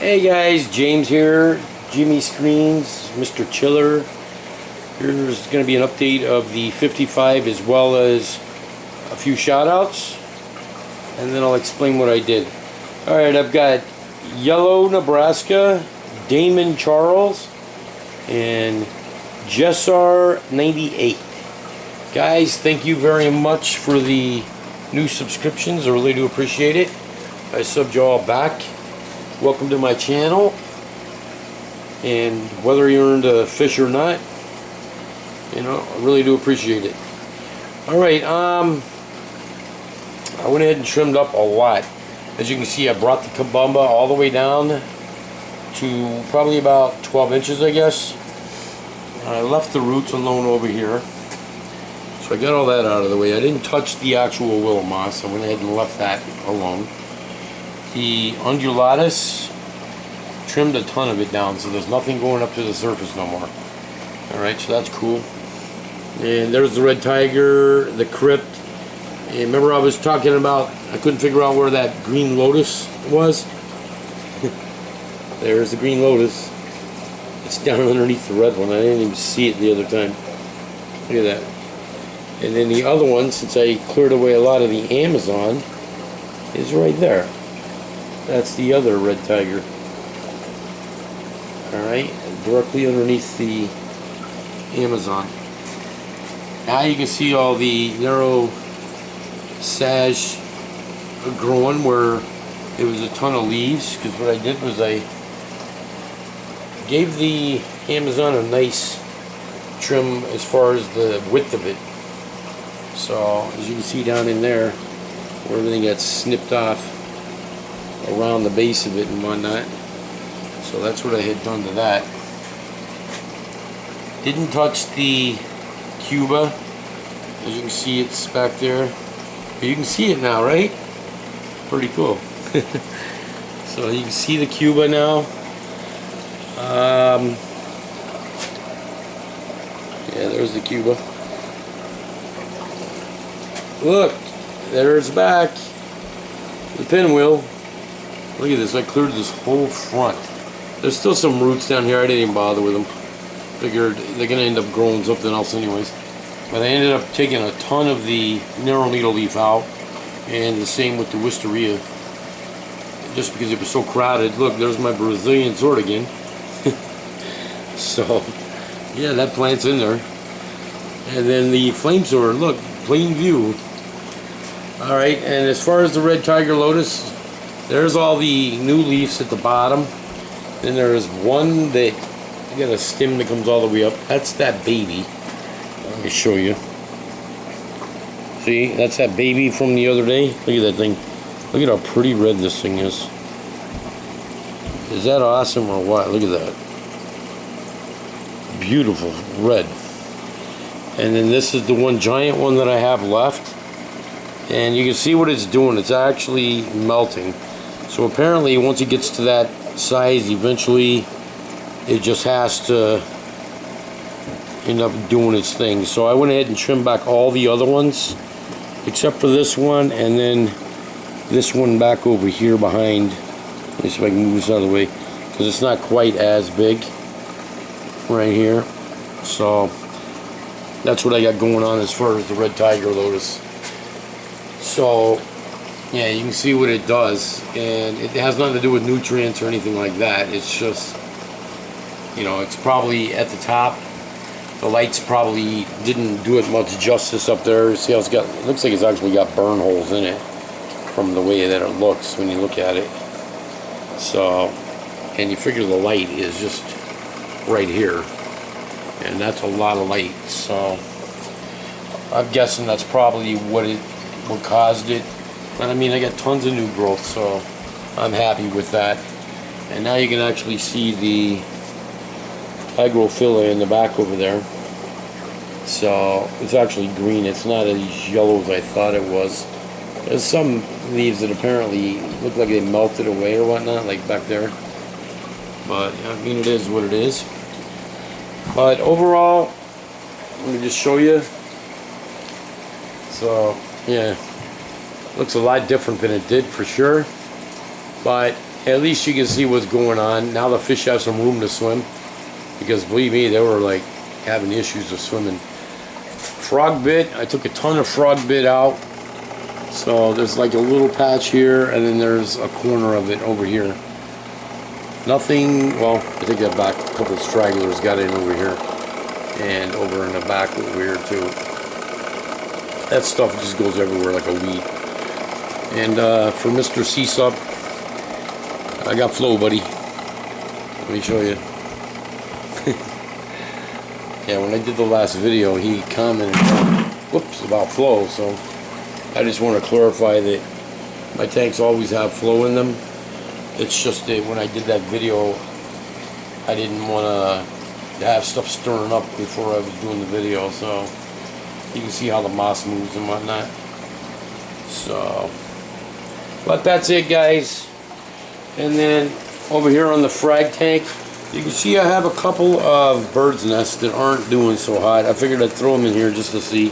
Hey guys, James here, Jimmy Screens, Mr. Chiller. Here's going to be an update of the 55 as well as a few shout outs, and then I'll explain what I did. Alright, I've got Yellow Nebraska, Damon Charles, and Jessar 98. Guys, thank you very much for the new subscriptions. I really do appreciate it. I subbed you all back. Welcome to my channel, and whether you're into fish or not, you know, I really do appreciate it. Alright, I went ahead and trimmed up a lot. As you can see, I brought the kabumba all the way down to probably about 12 inches, I guess. I left the roots alone over here, so I got all that out of the way. I didn't touch the actual willow moss. I went ahead and left that alone. The undulatus, trimmed a ton of it down, so there's nothing going up to the surface no more. Alright, so that's cool. And there's the red tiger, the crypt. And remember I was talking about, I couldn't figure out where that green lotus was? There's the green lotus. It's down underneath the red one. I didn't even see it the other time. Look at that. And then the other one, since I cleared away a lot of the Amazon, is right there. That's the other red tiger. Alright, directly underneath the Amazon. Now you can see all the narrow sash growing where there was a ton of leaves, because what I did was I gave the Amazon a nice trim as far as the width of it. So as you can see down in there where everything got snipped off around the base of it and whatnot. So that's what I had done to that. Didn't touch the Cuba. As you can see, it's back there. But you can see it now, right? Pretty cool. So you can see the Cuba now. Yeah, there's the Cuba. Look, there's back the pinwheel. Look at this, I cleared this whole front. There's still some roots down here, I didn't even bother with them. Figured they're going to end up growing something else anyways. But I ended up taking a ton of the narrow needle leaf out, and the same with the wisteria. Just because it was so crowded. Look, there's my Brazilian sword again. So, yeah, that plant's in there. And then the flame sword, look, plain view. Alright, and as far as the red tiger lotus, there's all the new leaves at the bottom. Then there's one that, you got a stem that comes all the way up. That's that baby. Let me show you. See, that's that baby from the other day. Look at that thing. Look at how pretty red this thing is. Is that awesome or what? Look at that. Beautiful red. And then this is the one giant one that I have left. And you can see what it's doing. It's actually melting. So apparently once it gets to that size, eventually it just has to end up doing its thing. So I went ahead and trimmed back all the other ones except for this one, and then this one back over here behind. Let me see if I can move this out of the way, because it's not quite as big right here. So that's what I got going on as far as the red tiger lotus. So yeah, you can see what it does, and it has nothing to do with nutrients or anything like that. It's just, you know, it's probably at the top. The lights probably didn't do it much justice up there. See how it's got, it looks like it's actually got burn holes in it from the way that it looks when you look at it. So, and you figure the light is just right here, and that's a lot of light. So I'm guessing that's probably what caused it. But I mean, I got tons of new growth, so I'm happy with that. And now you can actually see the agrophylla in the back over there. So it's actually green. It's not as yellow as I thought it was. There's some leaves that apparently look like they melted away or whatnot, like back there. But I mean, it is what it is. But overall, let me just show you. So yeah, looks a lot different than it did for sure. But at least you can see what's going on. Now the fish have some room to swim, because believe me, they were like having issues with swimming. Frog bit, I took a ton of frog bit out. So there's like a little patch here, and then there's a corner of it over here. Nothing, well, I take that back. A couple of stragglers got in over here, and over in the back over here too. That stuff just goes everywhere like a weed. And for Mr. Seasup, I got flow, buddy. Let me show you. Yeah, when I did the last video, he commented, whoops, about flow. So I just want to clarify that my tanks always have flow in them. It's just that when I did that video, I didn't want to have stuff stirring up before I was doing the video. So you can see how the moss moves and whatnot. So, but that's it, guys. And then over here on the frag tank, you can see I have a couple of bird's nests that aren't doing so hot. I figured I'd throw them in here just to see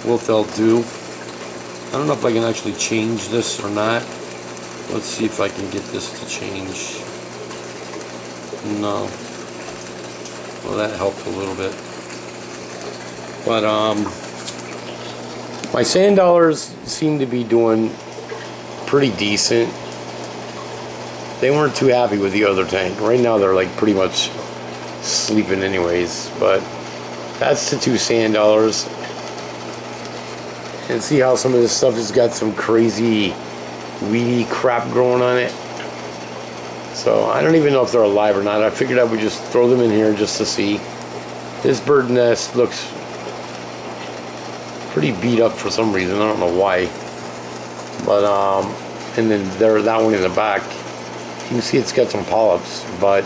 what they'll do. I don't know if I can actually change this or not. Let's see if I can get this to change. No. Well, that helped a little bit. But my sand dollars seem to be doing pretty decent. They weren't too happy with the other tank. Right now they're like pretty much sleeping anyways. But that's the two sand dollars. And see how some of this stuff has got some crazy weedy crap growing on it. So I don't even know if they're alive or not. I figured I would just throw them in here just to see. This bird nest looks pretty beat up for some reason. I don't know why. But and then there, that one in the back, you can see it's got some polyps, but,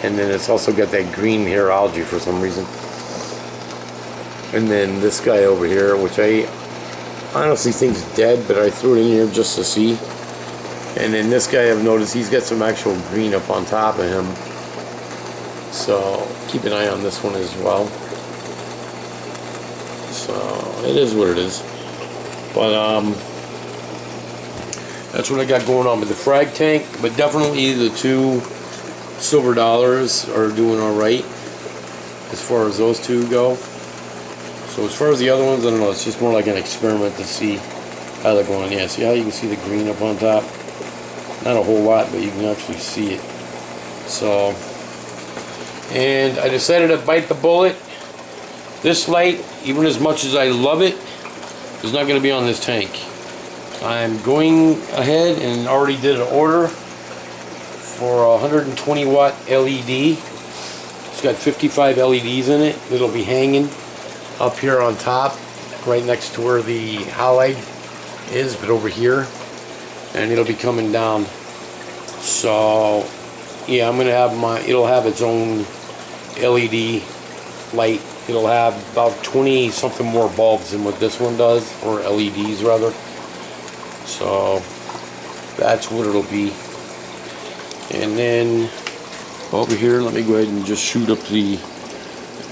and then it's also got that green hair algae for some reason. And then this guy over here, which I honestly think is dead, but I threw it in here just to see. And then this guy, I've noticed he's got some actual green up on top of him. So keep an eye on this one as well. So it is what it is. But that's what I got going on with the frag tank. But definitely the two silver dollars are doing all right as far as those two go. So as far as the other ones, I don't know, it's just more like an experiment to see how they're going. Yeah, see how you can see the green up on top? Not a whole lot, but you can actually see it. So, and I decided to bite the bullet. This light, even as much as I love it, is not going to be on this tank. I'm going ahead and already did an order for a 120 watt LED. It's got 55 LEDs in it. It'll be hanging up here on top, right next to where the halide is, but over here, and it'll be coming down. So yeah, I'm gonna have it'll have its own LED light. It'll have about 20 something more bulbs than what this one does, or LEDs rather. So that's what it'll be. And then over here, let me go ahead and just shoot up the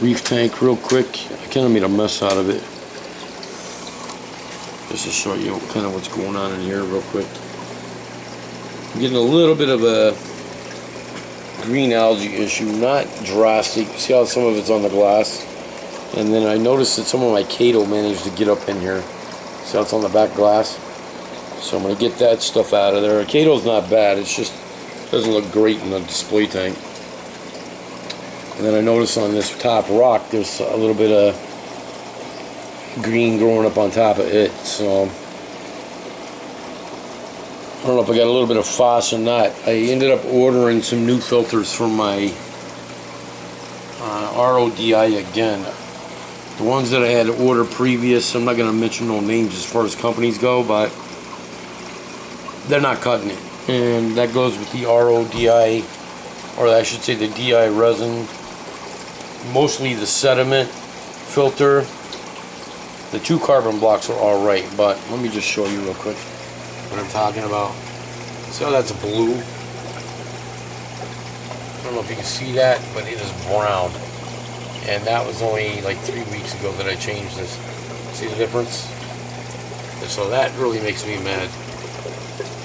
reef tank real quick. I kind of made a mess out of it, just to show you kind of what's going on in here real quick. I'm getting a little bit of a green algae issue, not drastic. See how some of it's on the glass? And then I noticed that some of my Kato managed to get up in here. See how it's on the back glass? So I'm going to get that stuff out of there. Kato's not bad, it's just doesn't look great in the display tank. And then I noticed on this top rock there's a little bit of green growing up on top of it. So I don't know if I got a little bit of phos or not. I ended up ordering some new filters from my RODI again. The ones that I had ordered previous, I'm not going to mention no names as far as companies go, but they're not cutting it. And that goes with the RODI, or I should say the DI resin. Mostly the sediment filter. The 2 carbon blocks are alright, but let me just show you real quick what I'm talking about. See how that's blue? I don't know if you can see that, but it is brown. And that was only like 3 weeks ago that I changed this. See the difference? And so that really makes me mad.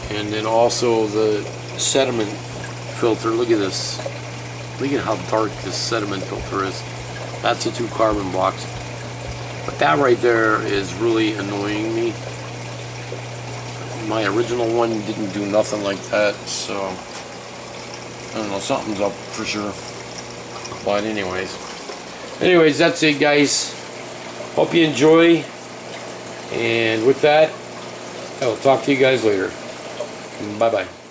And then also the sediment filter. Look at this. Look at how dark this sediment filter is. That's the 2 carbon blocks. But that right there is really annoying me. My original one didn't do nothing like that, so I don't know, something's up for sure. But anyways, that's it, guys. Hope you enjoy. And with that, I will talk to you guys later. Bye-bye.